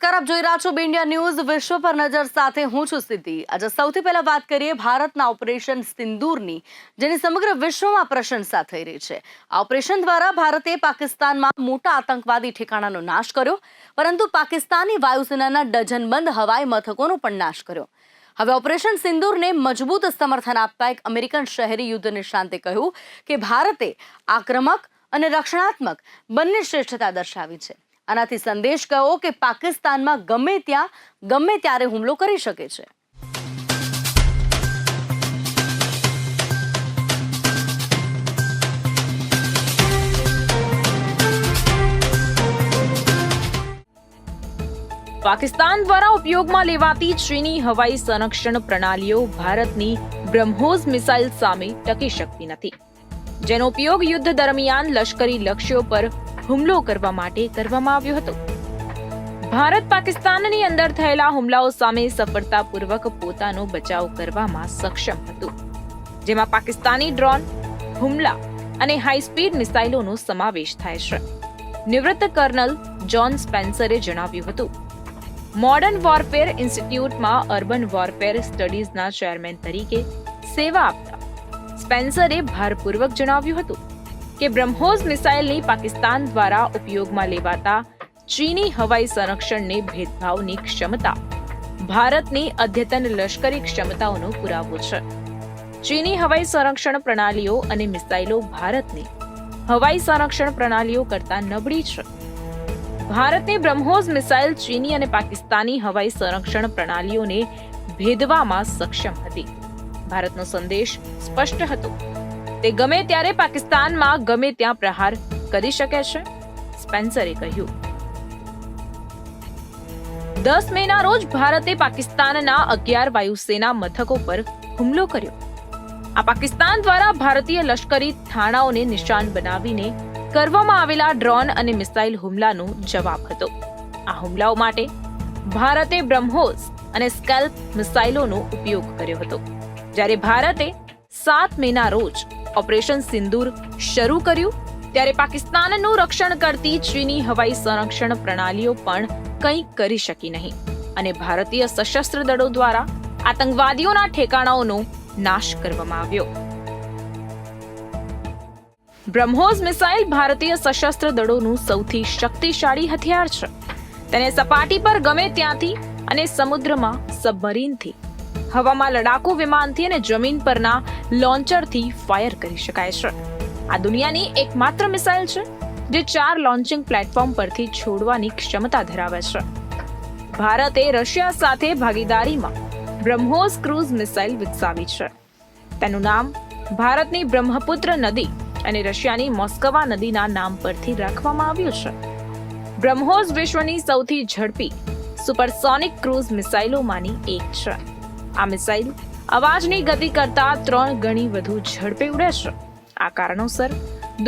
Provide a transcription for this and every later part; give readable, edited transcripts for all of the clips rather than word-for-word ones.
નમસ્કાર, આપ જોઈ રહ્યા છો બે ઇન્ડિયા ન્યૂઝ. વિશ્વ પર નજર સાથે હું છું સિદ્ધિ. આજે સૌથી પહેલા વાત કરીએ ભારતના ઓપરેશન સિંદૂરની, જેની સમગ્ર વિશ્વમાં પ્રશંસા થઈ રહી છે. આ ઓપરેશન દ્વારા ભારતે પાકિસ્તાનમાં મોટા આતંકવાદી ઠેકાણાનો નાશ કર્યો, પરંતુ પાકિસ્તાની વાયુસેનાના ડઝનબંધ હવાઈ મથકોનો પણ નાશ કર્યો. હવે ઓપરેશન સિંદૂરને મજબૂત સમર્થન આપતા એક અમેરિકન શહેરી યુદ્ધ નિષ્ણાંતે કહ્યું કે ભારતે આક્રમક અને રક્ષણાત્મક બંને શ્રેષ્ઠતા દર્શાવી છે. આનાથી સંદેશ ગયો કે પાકિસ્તાનમાં ગમે ત્યાં ગમે ત્યારે હુમલો કરી શકે છે. પાકિસ્તાન દ્વારા ઉપયોગમાં લેવાતી ચીની હવાઈ સંરક્ષણ પ્રણાલીઓ ભારતની બ્રહ્મોસ મિસાઇલ સામે ટકી શકતી નથી, જેનો ઉપયોગ યુદ્ધ દરમિયાન લશ્કરી લક્ષ્યો પર હુમલો કરવા માટે કરવામાં આવ્યો હતો. ભારત પાકિસ્તાનની અંદર થયેલા હુમલાઓ સામે સફળતાપૂર્વક પોતાનો બચાવ કરવામાં સક્ષમ હતું, જેમાં પાકિસ્તાની ડ્રોન હુમલા અને હાઈ સ્પીડ મિસાઇલોનો સમાવેશ થાય છે. નિવૃત્ત કર્નલ જ્હોન સ્પેન્સરે જણાવ્યું હતું. મોડર્ન વોરફેર ઇન્સ્ટિટ્યૂટમાં અર્બન વોરફેર સ્ટડીઝના ચેરમેન તરીકે સેવા આપતા સ્પેન્સરે ભારપૂર્વક જણાવ્યું હતું કે બ્રહ્મોસ મિસાઇલની પાકિસ્તાન દ્વારા ઉપયોગમાં લેવાતા ચીની હવાઈ સંરક્ષણને ભેદભાવની ક્ષમતા ભારતની અદ્યતન લશ્કરી ક્ષમતાઓનો પુરાવો છે. ચીની હવાઈ સંરક્ષણ પ્રણાલીઓ અને મિસાઇલો ભારતની હવાઈ સંરક્ષણ પ્રણાલીઓ કરતા નબળી છે. ભારતની બ્રહ્મોસ મિસાઇલ ચીની અને પાકિસ્તાની હવાઈ સંરક્ષણ પ્રણાલીઓને ભેદવામાં સક્ષમ હતી. ભારતનો સંદેશ સ્પષ્ટ હતો. તે ગમે ત્યારે પાકિસ્તાનમાં ગમે ત્યાં પ્રહાર કરી શકે છે, સ્પેન્સરે કહ્યું. 10 મેના રોજ ભારતે પાકિસ્તાનના 11 વાયુસેના મથકો પર હુમલો કર્યો. આ પાકિસ્તાન દ્વારા ભારતીય લશ્કરી થાણાઓને નિશાન બનાવીને કરવામાં આવેલા ડ્રોન અને મિસાઇલ હુમલાનો જવાબ હતો. આ હુમલાઓ માટે ભારતે બ્રહ્મોસ અને સ્કેલ્પ મિસાઇલોનો ઉપયોગ કર્યો હતો. જ્યારે ભારતે 7 મેના રોજ ઓપરેશન સિંદૂર શરૂ કર્યું, ત્યારે પાકિસ્તાનનું રક્ષણ કરતી ચીની હવાઈ સંરક્ષણ પ્રણાલીઓ પણ કંઈ કરી શકી નહીં અને ભારતીય સશસ્ત્ર દળો દ્વારા આતંકવાદીઓના ઠેકાણાઓનો નાશ કરવામાં આવ્યો. બ્રહ્મોસ મિસાઇલ ભારતીય સશસ્ત્ર દળોનું સૌથી શક્તિશાળી હથિયાર છે. તેને સપાટી પર ગમે ત્યાંથી અને સમુદ્રમાં સબમરીનથી, હવામાં લડાકુ વિમાનથી અને જમીન પરના લોન્ચરથી ફાયર કરી શકાય છે. આ દુનિયાની એકમાત્ર મિસાઇલ છે જે 4 લોન્ચિંગ પ્લેટફોર્મ પરથી છોડવાની ક્ષમતા ધરાવે છે. ભારતે રશિયા સાથે ભાગીદારીમાં બ્રહ્મોસ ક્રૂઝ મિસાઇલ વિકસાવી છે. તેનું નામ ભારતની બ્રહ્મપુત્ર નદી અને રશિયાની મોસ્કવા નદીના નામ પરથી રાખવામાં આવ્યું છે. બ્રહ્મોસ વિશ્વની સૌથી ઝડપી સુપરસોનિક ક્રૂઝ મિસાઇલોમાંની એક છે. આ મિસાઇલ અવાજની ગતિ કરતા 3 ગણી વધુ ઝડપે ઉડે છે. આ કારણોસર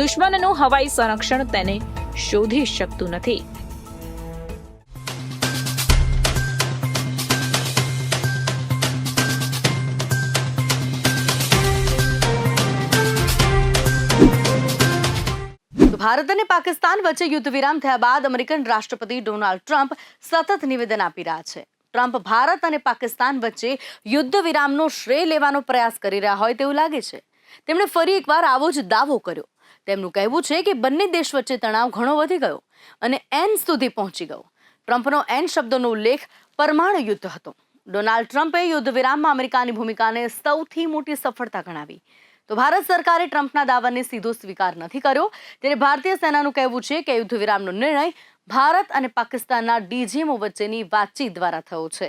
દુશ્મનનું હવાઈ સંરક્ષણ તેને શોધી શકતું નથી. ભારત અને પાકિસ્તાન વચ્ચે યુદ્ધ વિરામ થયા બાદ અમેરિકન રાષ્ટ્રપતિ ડોનાલ્ડ ટ્રમ્પ સતત નિવેદન આપી રહ્યા છે. ટ્રમ્પ ભારત અને પાકિસ્તાન વચ્ચે યુદ્ધ વિરામનો શ્રેય લેવાનો પ્રયાસ કરી રહ્યા હોય તેવું લાગે છે. તેમણે ફરી એકવાર આવો જ દાવો કર્યો. તેમનું કહેવું છે કે બંને દેશ વચ્ચે તણાવ ઘણો વધી ગયો અને એન સુધી પહોંચી ગયો. ટ્રમ્પનો એન શબ્દનો ઉલ્લેખ પરમાણુ યુદ્ધ હતો. ડોનાલ્ડ ટ્રમ્પે યુદ્ધ વિરામમાં અમેરિકાની ભૂમિકાને સૌથી મોટી સફળતા ગણાવી. તો ભારત સરકારે ટ્રમ્પના દાવાને સીધો સ્વીકાર નથી કર્યો. ત્યારે ભારતીય સેનાનું કહેવું છે કે યુદ્ધ વિરામનો નિર્ણય ભારત અને પાકિસ્તાનના ડીજીએમઓ વચ્ચેની વાતચીત દ્વારા થયો છે.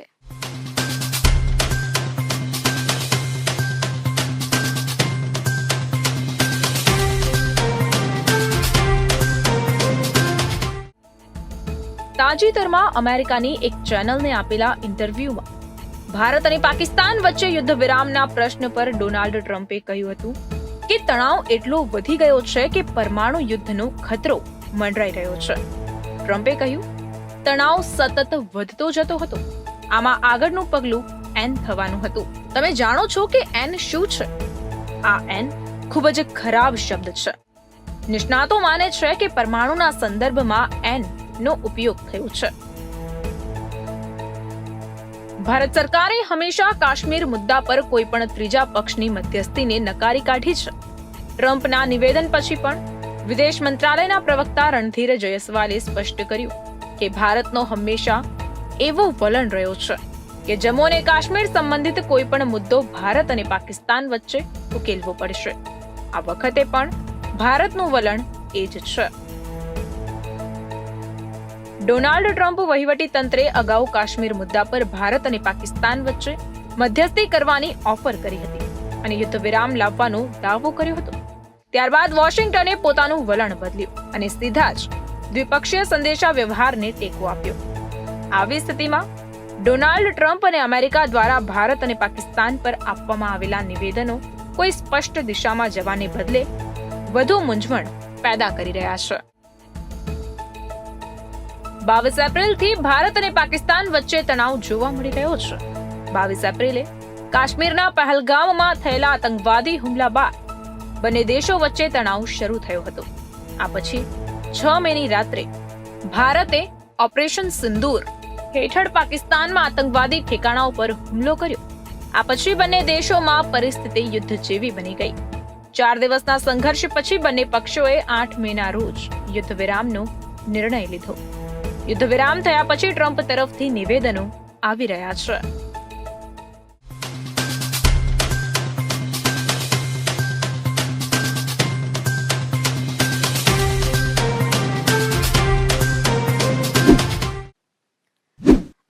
તાજેતરમાં અમેરિકાની એક ચેનલને આપેલા ઇન્ટરવ્યુમાં ભારત અને પાકિસ્તાન વચ્ચે યુદ્ધ વિરામના પ્રશ્ન પર ડોનાલ્ડ ટ્રમ્પે કહ્યું હતું કે તણાવ એટલો વધી ગયો છે કે પરમાણુ યુદ્ધનો ખતરો મંડરાઈ રહ્યો છે. ટ્રમ્પે કહ્યું, તણાવ સતત વધતો જતો હતો. આમાં આગળનું પગલું એન થવાનું હતું. તમે જાણો છો કે એન શું છે? આ એન ખૂબ જ ખરાબ શબ્દ છે. નિષ્ણાતો માને છે કે પરમાણુના સંદર્ભમાં એન નો ઉપયોગ થયો છે. ભારત સરકારે હંમેશા કાશ્મીર મુદ્દા પર કોઈ પણ ત્રીજા પક્ષની મધ્યસ્થીને નકારી કાઢી છે. ટ્રમ્પના નિવેદન પછી પણ વિદેશ મંત્રાલયના પ્રવક્તા રણધીર જયસ્વાલે સ્પષ્ટ કર્યું કે ભારતનો હંમેશા એવો વલણ રહ્યો છે કે જમ્મુ અને કાશ્મીર સંબંધિત કોઈ પણ મુદ્દો ભારત અને પાકિસ્તાન વચ્ચે ઉકેલવો પડશે. આ વખતે પણ ભારતનું વલણ એ જ છે. ડોનાલ્ડ ટ્રમ્પ વહીવટી તંત્રે અગાઉ કાશ્મીર મુદ્દા પર ભારત અને પાકિસ્તાન વચ્ચે મધ્યસ્થી કરવાની ઓફર કરી હતી અને યુદ્ધ વિરામ લાવવાનો દાવો કર્યો હતો. ત્યારબાદ વોશિંગ્ટને પોતાનું વલણ બદલ્યું અને સીધા જ દ્વિપક્ષીય સંદેશા વ્યવહારને ટેકો આપ્યો. આવી સ્થિતિમાં ડોનાલ્ડ ટ્રમ્પ અને અમેરિકા દ્વારા ભારત અને પાકિસ્તાન પર આપવામાં આવેલા નિવેદનો કોઈ સ્પષ્ટ દિશામાં જવાને બદલે વધુ મૂંઝવણ પેદા કરી રહ્યા છે. 22 એપ્રિલથી ભારત અને પાકિસ્તાન વચ્ચે તણાવ જોવા મળી રહ્યો છે. 22 એપ્રિલે કાશ્મીરના પહેલગામમાં થયેલા આતંકવાદી હુમલા બાદ બંને દેશો વચ્ચે તણાવ શરૂ થયો હતો. આ પછી 6 મેની રાત્રે ભારતે ઓપરેશન સિંદૂર હેઠળ પાકિસ્તાનમાં આતંકવાદી ઠેકાણાઓ પર હુમલો કર્યો. આ પછી બંને દેશોમાં પરિસ્થિતિ યુદ્ધ જેવી બની ગઈ. 4 દિવસના સંઘર્ષ પછી બંને પક્ષોએ 8 મેના રોજ યુદ્ધ વિરામનો નિર્ણય લીધો. યુદ્ધ વિરામ થયા પછી ટ્રમ્પ તરફથી નિવેદનો આવી રહ્યા છે.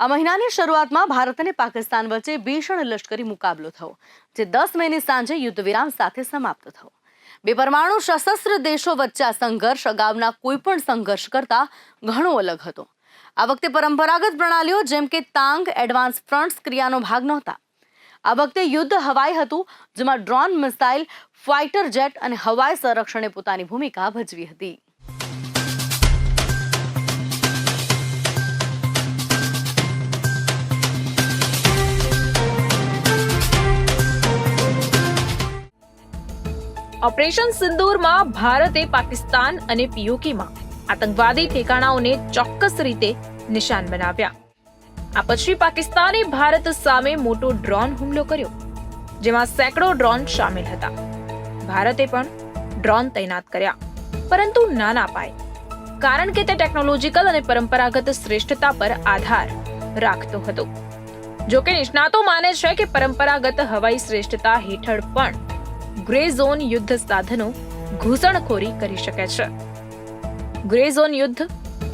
આ મહિનાની શરૂઆતમાં ભારત અને પાકિસ્તાન વચ્ચે ભીષણ લશ્કરી મુકાબલો થયો, જે 10 મેની સાંજે યુદ્ધ વિરામ સાથે સમાપ્ત થયો. બે પરમાણુ સશસ્ત્ર દેશો વચ્ચે આ સંઘર્ષ અગાઉના કોઈ પણ સંઘર્ષ કરતા ઘણો અલગ હતો. આ વખતે પરંપરાગત પ્રણાલીઓ જેમ કે તાંગ એડવાન્સ ફ્રન્ટ્સ ક્રિયાનો ભાગ નહોતા. આ વખતે યુદ્ધ હવાઈ હતું, જેમાં ડ્રોન, મિસાઇલ, ફાઇટર જેટ અને હવાઈ સંરક્ષણે પોતાની ભૂમિકા ભજવી હતી. ઓપરેશન સિંદૂરમાં ભારતે પાકિસ્તાન અને પીઓકેમાં આતંકવાદી ઠેકાણાઓને ચોક્કસ રીતે નિશાન બનાવ્યા. આ પછી પાકિસ્તાને ભારત સામે મોટો ડ્રોન હુમલો કર્યો, જેમાં સેંકડો ડ્રોન સામેલ હતા. ભારતે પણ ડ્રોન તૈનાત કર્યા, પરંતુ નાના પાયે, કારણ કે તે ટેકનોલોજીકલ અને પરંપરાગત શ્રેષ્ઠતા પર આધાર રાખતો હતો. જોકે નિષ્ણાતો માને છે કે પરંપરાગત હવાઈ શ્રેષ્ઠતા હેઠળ પણ ગ્રે ઝોન યુદ્ધ સાધનો ઘૂસણખોરી કરી શકે છે. ગ્રે ઝોન યુદ્ધ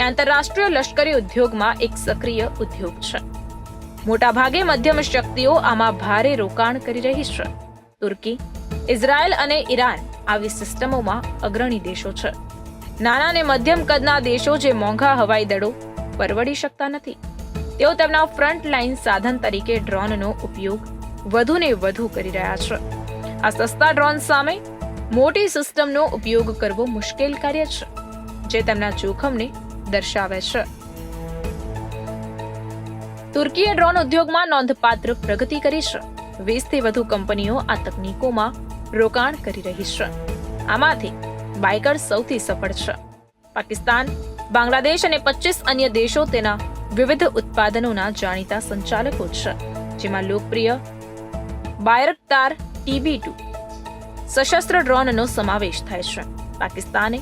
આંતરરાષ્ટ્રીય લશ્કરી ઉદ્યોગમાં એક સક્રિય ઉદ્યોગ છે. મોટાભાગે મધ્યમ શક્તિઓ આમાં ભારે રોકાણ કરી રહી છે. તુર્કી, ઇઝરાયલ અને ઈરાન આવી સિસ્ટમોમાં અગ્રણી દેશો છે. નાના અને મધ્યમ કદના દેશો જે મોંઘા હવાઈ દળો પરવડી શકતા નથી, તેઓ તેમના ફ્રન્ટ લાઇન સાધન તરીકે ડ્રોનનો ઉપયોગ વધુને વધુ કરી રહ્યા છે. આ સસ્તા ડ્રોન સામે મોટી સિસ્ટમનો ઉપયોગ કરવો મુશ્કેલ કાર્ય છે, જે તેમના જોખમને દર્શાવે છે. તુર્કીએ ડ્રોન ઉદ્યોગમાં નોંધપાત્ર પ્રગતિ કરી છે. 20 થી વધુ કંપનીઓ આ તકનીકોમાં રોકાણ કરી રહી છે. આમાંથી બાયકર સૌથી સફળ છે. પાકિસ્તાન, બાંગ્લાદેશ અને 25 અન્ય દેશો તેના વિવિધ ઉત્પાદનોના જાણીતા સંચાલકો છે, જેમાં લોકપ્રિય બાયરક્તાર TB2 સશસ્ત્ર ડ્રોનનો સમાવેશ થાય છે. પાકિસ્તાને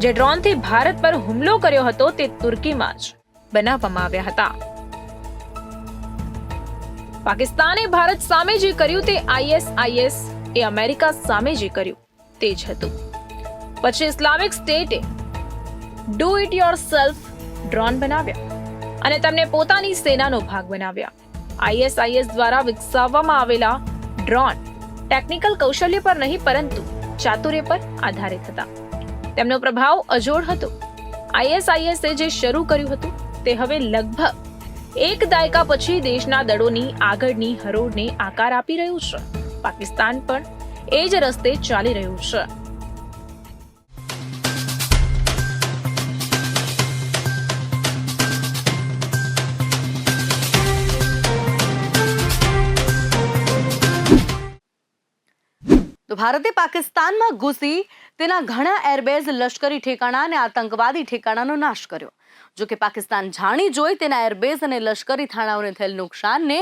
જે ડ્રોનથી ભારત પર હુમલો કર્યો હતો તે તુર્કીમાં જ બનાવવામાં આવ્યા હતા. પાકિસ્તાને ભારત સામે જે કર્યું તે ISIS એ અમેરિકા સામે જે કર્યું તે જ હતું. પછી ઇસ્લામિક સ્ટેટે ડુ ઇટ યોરસેલ્ફ ડ્રોન બનાવ્યા અને તેમને પોતાની સેનાનો ભાગ બનાવ્યા. ISIS દ્વારા વિકસાવવામાં આવેલા ડ્રોન ટેકનિકલ કૌશલ્ય પર નહીં પરંતુ ચાતુર્ય પર આધારિત હતા. તેમનો પ્રભાવ અજોડ હતો. ISIS જે શરૂ કર્યું હતું તે હવે લગભગ એક દાયકા પછી દેશના દળોની આગળની હરોળને આકાર આપી રહ્યું છે. પાકિસ્તાન પણ એ જ રસ્તે ચાલી રહ્યું છે. તો ભારતે પાકિસ્તાનમાં ઘૂસી તેના ઘણા એરબેઝ, લશ્કરી ઠેકાણા અને આતંકવાદી ઠેકાણાનો નાશ કર્યો. જો કે પાકિસ્તાન જાણી જોઈ તેના એરબેઝ અને લશ્કરી થાણાઓને થયેલ નુકસાનને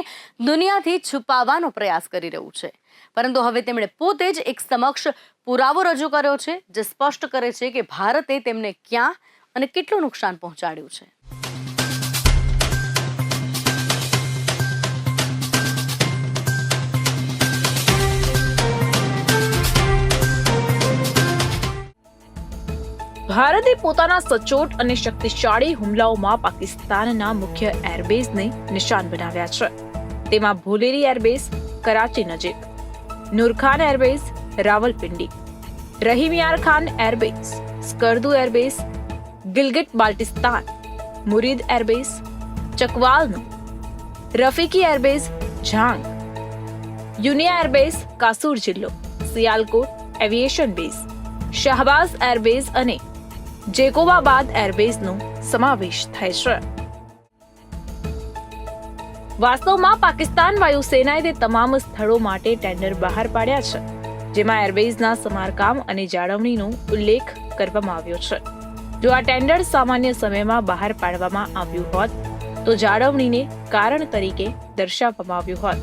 દુનિયાથી છુપાવવાનો પ્રયાસ કરી રહ્યું છે. પરંતુ હવે તેમણે પોતે જ એક સમક્ષ પુરાવો રજૂ કર્યો છે, જે સ્પષ્ટ કરે છે કે ભારતે તેમને ક્યાં અને કેટલું નુકસાન પહોંચાડ્યું છે. ભારતે પોતાના સચોટ અને શક્તિશાળી હુમલાઓમાં પાકિસ્તાનના મુખ્ય એરબેઝને નિશાન બનાવ્યા છે. તેમાં ભોલેરી એરબેઝ કરાચી નજીક, Nur Khan airbase Rawalpindi, Rahim Yar Khan airbase Skardu airbase Gilgit Baltistan, Murid airbase ચકવાલનો, રફીકી એરબેઝ ઝાંગ, યુનિયા એરબેઝ કાસુર જિલ્લો, Sialkot aviation base, Shahbaz airbase અને જેકોબાબાદ એરબેઝનો સમાવેશ થાય છે. વાસ્તવમાં પાકિસ્તાન વાયુસેનાએ તે તમામ સ્થળો માટે ટેન્ડર બહાર પાડ્યા છે, જેમાં એરબેઝના સમારકામ અને જાળવણીનો ઉલ્લેખ કરવામાં આવ્યો છે. જો આ ટેન્ડર સામાન્ય સમયમાં બહાર પાડવામાં આવ્યું હોત તો જાળવણીને કારણ તરીકે દર્શાવવામાં આવ્યું હોત.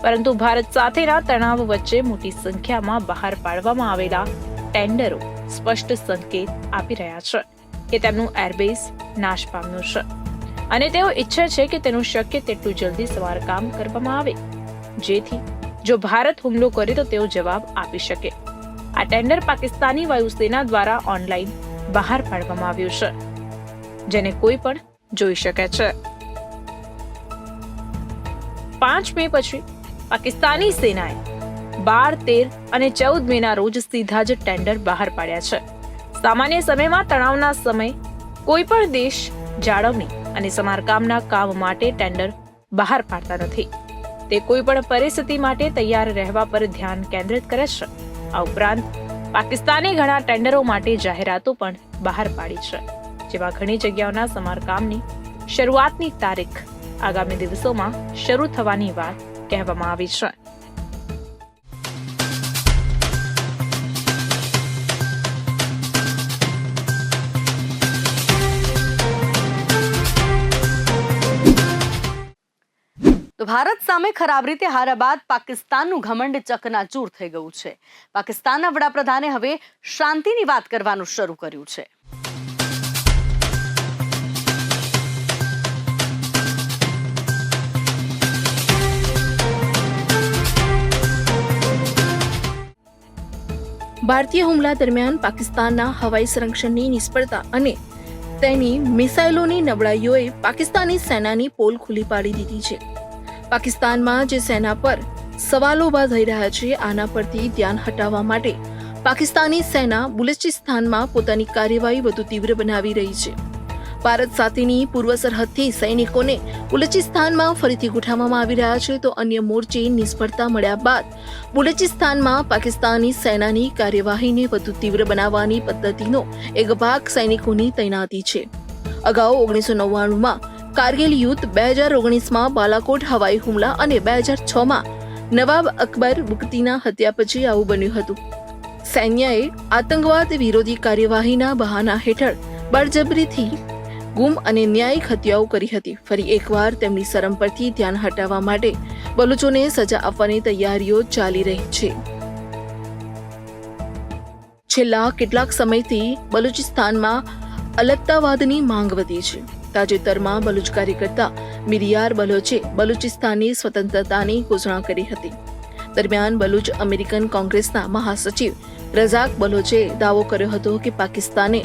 પરંતુ ભારત સાથેના તણાવ વચ્ચે મોટી સંખ્યામાં બહાર પાડવામાં આવેલા ટેન્ડરો સ્પષ્ટ સંકેત આપી રહ્યા છે કે તેમનું એરબેઝ નાશ પામ્યું છે અને તેઓ ઈચ્છે છે કે તેનું શક્ય તેટલું જલ્દી સમારકામ કરવામાં આવે, જેથી જો ભારત હુમલો કરે તો તેઓ જવાબ આપી શકે. આ ટેન્ડર પાકિસ્તાની વાયુસેના દ્વારા ઓનલાઈન બહાર પાડવામાં આવ્યું છે, જેને કોઈ પણ જોઈ શકે છે. 5 મે પછી પાકિસ્તાની સેનાએ 12, 13 અને 14 મેના રોજ સીધા જ ટેન્ડર બહાર પાડ્યા છે. સામાન્ય સમયમાં તણાવના સમય કોઈ પણ દેશ જાળવણી અને સમારકામના કામ માટે ટેન્ડર બહાર પાડતા નથી. તે કોઈ પણ પરિસ્થિતિ માટે તૈયાર રહેવા પર ધ્યાન કેન્દ્રિત કરે છે. આ ઉપરાંત પાકિસ્તાને ઘણા ટેન્ડરો માટે જાહેરાતો પણ બહાર પાડી છે, જેમાં ઘણી જગ્યાઓના સમારકામની શરૂઆતની તારીખ આગામી દિવસોમાં શરૂ થવાની વાત કહેવામાં આવી છે. તો ભારત સામે ખરાબ રીતે હાર્યા બાદ પાકિસ્તાનનું ઘમંડ ચકનાચૂર થઈ ગયું છે. પાકિસ્તાનના વડાપ્રધાને હવે શાંતિની વાત કરવાનું શરૂ કર્યું છે. ભારતીય હુમલા દરમિયાન પાકિસ્તાનના હવાઈ સંરક્ષણની નિષ્ફળતા અને તેની મિસાઇલોની નબળાઈઓએ પાકિસ્તાની સેનાની પોલ ખુલ્લી પાડી દીધી છે. પાકિસ્તાનમાં જે સેના પર સવાલો ઊભા થઈ રહ્યા છે, આના પરથી ધ્યાન હટાવવા માટે પાકિસ્તાની સેના બલુચિસ્તાનમાં પોતાની કાર્યવાહી વધુ તીવ્ર બનાવી રહી છે. ભારત સાથેની પૂર્વ સરહદથી સૈનિકોને બલુચિસ્તાનમાં ફરીથી ગોઠવવામાં આવી રહ્યા છે, તો અન્ય મોરચે નિષ્ફળતા મળ્યા બાદ બલુચિસ્તાનમાં પાકિસ્તાની સેનાની કાર્યવાહીને વધુ તીવ્ર બનાવવાની પદ્ધતિનો એક ભાગ સૈનિકોની તૈનાતી છે. અગાઉ 1999માં કારગિલ યુદ્ધ, 2019માં બાલાકોટ હવાઈ હુમલા અને 2006માં નવાબ અકબર બુકતીના હત્યા પછી આવું બન્યું હતું. સૈન્યએ આતંકવાદ વિરોધી કાર્યવાહીના બહાના હેઠળ બળજબરીથી ગુમ અને ન્યાયિક હત્યાઓ કરી હતી. ફરી એકવાર તેમની શરમ પરથી ધ્યાન હટાવવા માટે બલુચોને સજા આપવાની તૈયારીઓ ચાલી રહી છે. છેલ્લા કેટલાક સમયથી બલુચિસ્તાનમાં અલગતાવાદની માંગ વધી છે. તાજેતરમાં બલુચ કાર્યકર્તા મિરિયાર બલોચે બલુચિસ્તાનની સ્વતંત્રતાની ઘોષણા કરી હતી. દરમિયાન બલુચ અમેરિકન કોંગ્રેસના મહાસચિવ રઝાક બલોચે દાવો કર્યો હતો કે પાકિસ્તાને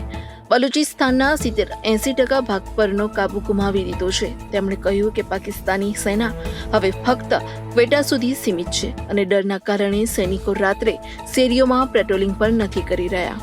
બલુચિસ્તાનના 70-80% ભાગ પરનો કાબુ ગુમાવી દીધો છે. તેમણે કહ્યું કે પાકિસ્તાની સેના હવે ફક્ત ક્વેટા સુધી સીમિત છે અને ડરના કારણે સૈનિકો રાત્રે શેરીઓમાં પેટ્રોલિંગ પણ નથી કરી રહ્યા.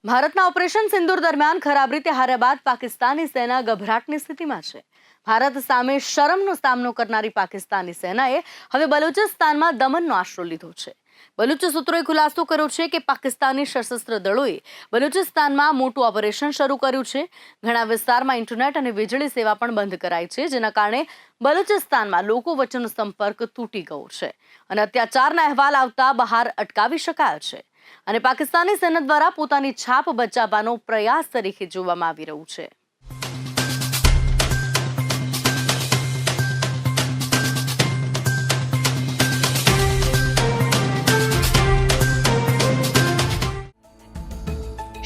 ભારતના ઓપરેશન સિંદૂર દરમિયાન ખરાબ રીતે હાર્યા બાદ પાકિસ્તાની સેના ગભરાટની સ્થિતિમાં છે. ભારત સામે શરમનો સામનો કરનારી પાકિસ્તાની સેનાએ હવે બલુચિસ્તાનમાં દમનનો આશરો લીધો છે. બલુચ સૂત્રોએ ખુલાસો કર્યો છે કે પાકિસ્તાની સશસ્ત્ર દળોએ બલુચિસ્તાનમાં મોટું ઓપરેશન શરૂ કર્યું છે. ઘણા વિસ્તારમાં ઇન્ટરનેટ અને વીજળી સેવા પણ બંધ કરાઈ છે, જેના કારણે બલુચિસ્તાનમાં લોકો વચ્ચેનો સંપર્ક તૂટી ગયો છે અને અત્યાચારના અહેવાલ આવતા બહાર અટકાવી શકાયો છે અને પાકિસ્તાની સેના દ્વારા પોતાની છાપ બચાવવાનો પ્રયાસ તરીકે જોવામાં આવી રહ્યું છે.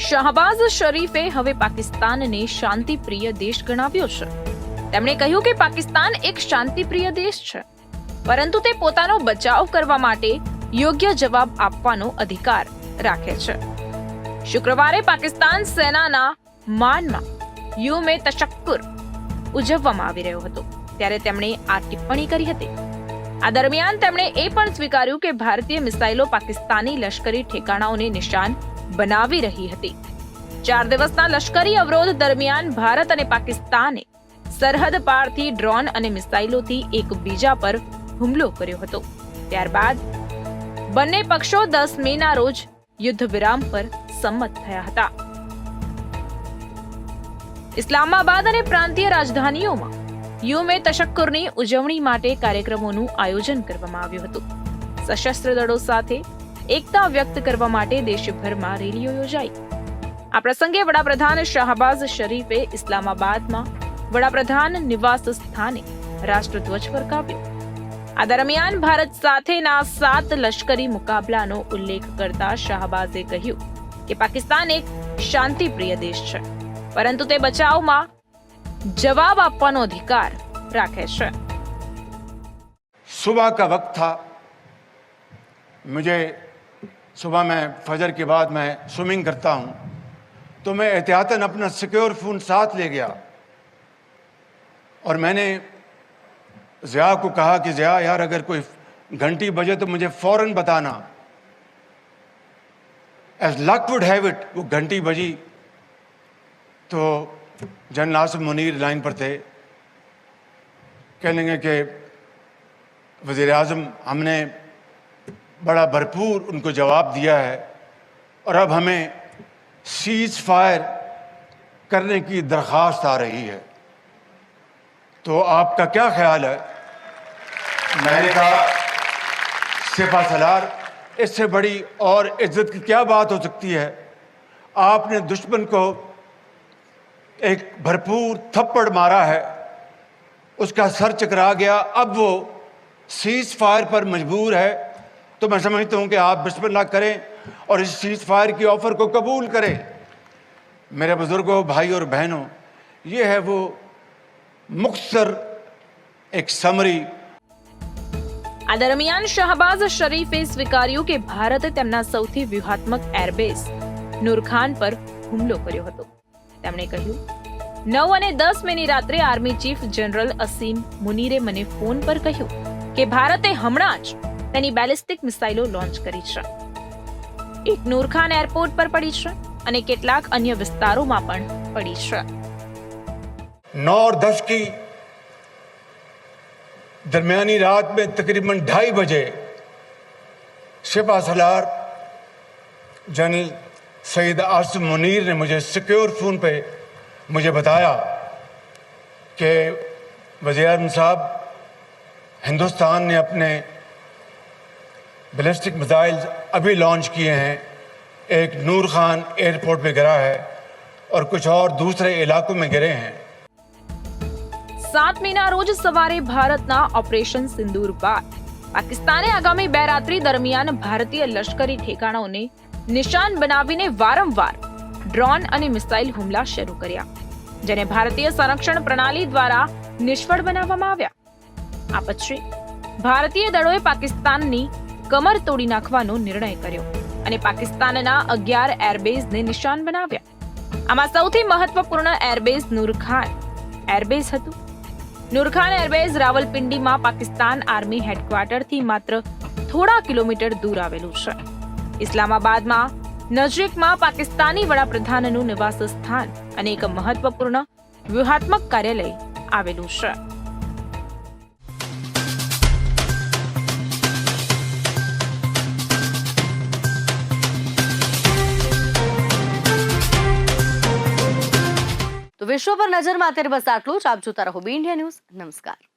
શાહબાઝ શરીફે હવે પાકિસ્તાનને શાંતિપ્રિય દેશ ગણાવ્યો છે. તેમણે કહ્યું કે પાકિસ્તાન એક શાંતિપ્રિય દેશ છે, પરંતુ તે પોતાનો બચાવ કરવા માટે યોગ્ય જવાબ આપવાનો અધિકાર રાખે છે. શુક્રવારે પાકિસ્તાન સેનાના માનમાં યૌમ-એ તશક્કુર ઉજવવામાં આવી રહ્યો હતો, ત્યારે તેમણે આ ટિપ્પણી કરી હતી. આ દરમિયાન તેમણે એ પણ સ્વીકાર્યું કે ભારતીય મિસાઇલો પાકિસ્તાની લશ્કરી ઠેકાણાઓને નિશાન બનાવી રહી હતી. 4 દિવસના લશ્કરી અવરોધ દરમિયાન ભારત અને પાકિસ્તાને સરહદ પારથી ડ્રોન અને મિસાઇલોથી એકબીજા પર હુમલો કર્યો હતો. ત્યારબાદ બંને પક્ષો 10 મેના રોજ યુદ્ધ વિરામ પર સંમત થયા હતા. ઇસ્લામાબાદ અને પ્રાંતીય રાજધાનીઓમાં યૌમ-એ તશક્કુરની ઉજવણી માટે કાર્યક્રમોનું આયોજન કરવામાં આવ્યું હતું. સશસ્ત્ર દળો સાથે એકતા વ્યક્ત કરવા માટે દેશભરમાં રેલીઓ યોજાઈ. આ પ્રસંગે વડાપ્રધાન શાહબાઝ શરીફે ઇસ્લામાબાદમાં વડાપ્રધાન નિવાસ સ્થાને રાષ્ટ્રધ્વજ ફરકાવ્યો. આ દરમિયાન ભારત સાથેના 7 લશ્કરી મુકાબલાનો ઉલ્લેખ કરતા શાહબાઝે કહ્યું કે પાકિસ્તાન એક શાંતિપ્રિય દેશ છે, પરંતુ તે બચાવમાં જવાબ આપવાનો અધિકાર રાખે છે. सुबह का वक्त था. मुझे सुबह में फजर के बाद मैं स्विमिंग करता हूँ, तो मैं एहतियातन अपना सिक्योर फ़ोन साथ ले गया और मैंने ज़िया को कहा कि ज़िया यार अगर कोई घंटी बजे तो मुझे फ़ौरन बताना. As luck would have it वो घंटी बजी तो जनरल आसिम मुनीर लाइन पर थे. कह लेंगे कि वज़ीर आज़म हमने बड़ा भरपूर उनको जवाब दिया है और अब हमें सीज फायर करने की दरख्वास्त आ रही है, तो आपका क्या ख्याल है? मैंने कहा सिपा सलार, इससे बड़ी और इज्जत की क्या बात हो सकती है. आपने दुश्मन को एक भरपूर थप्पड़ मारा है, उसका सर चकरा गया, अब वो सीज फायर पर मजबूर है, तो मैं समझता हूं कि आप बिस्मिल्लाह करें और इस सीज फायर की ऑफर को कबूल करें. मेरे बुजुर्गों, भाई और बहनों, ये है वो मुख्तसर एक समरी. આ દરમિયાન શાહબાઝ શરીફે સ્વીકાર્યું કે ભારતે તેમના સૌથી વ્યૂહાત્મક એરબેઝ નૂરખાન પર હુમલો કર્યો હતો. તેમણે કહ્યું, 9 અને 10 મેની રાત્રે આર્મી ચીફ જનરલ અસીમ મુનીરે મને ફોન પર કહ્યું કે ભારતે હમણાં જ તેની બેલિસ્ટિક મિસાઇલો લોન્ચ કરી છે. એક નૂરખાન એરપોર્ટ પર પડી છે અને કેટલાક અન્ય વિસ્તારોમાં પણ પડી છે. 9 और 10 की दरमियानी रात में तकरीबन 2:30 बजे सिपा सलार जनरल सईद आसिम मुनीर ने मुझे सिक्योर फ़ोन पे मुझे बताया कि वज़ीर आज़म साहब, हिंदुस्तान ने अपने बैलिस्टिक मिसाइल्स अभी लॉन्च किए हैं. एक नूर खान एयरपोर्ट पे गिरा है और कुछ और दूसरे इलाकों में गिरे हैं. 7 મેના રોજ સવારે ભારતના ઓપરેશન સિંદૂર બાદ પાકિસ્તાને આગામી 2 રાત્રિ દરમિયાન ભારતીય લશ્કરી ઠેકાણાઓને નિશાન બનાવીને વારંવાર ડ્રોન અને મિસાઇલ હુમલા શરૂ કર્યા, જેને ભારતીય સંરક્ષણ પ્રણાલી દ્વારા નિષ્ફળ બનાવવામાં આવ્યા. આ પછી ભારતીય દળોએ પાકિસ્તાનની કમર તોડી નાખવાનો નિર્ણય કર્યો અને પાકિસ્તાનના 11 એરબેઝને નિશાન બનાવ્યા. આમાં સૌથી મહત્વપૂર્ણ એરબેઝ નૂરખાન એરબેઝ હતું. નૂરખાન એરબેઝ રાવલપિંડીમાં પાકિસ્તાન આર્મી હેડક્વાર્ટરથી માત્ર થોડા કિલોમીટર દૂર આવેલું છે. ઇસ્લામાબાદમાં નજીકમાં પાકિસ્તાની વડાપ્રધાનનું નિવાસ સ્થાન અને એક મહત્વપૂર્ણ વ્યૂહાત્મક કાર્યાલય આવેલું છે. વિશ્વ પર નજરમાં અત્યારે બસ આટલું જ. આપ જોતા રહો બી ઇન્ડિયા ન્યૂઝ. નમસ્કાર.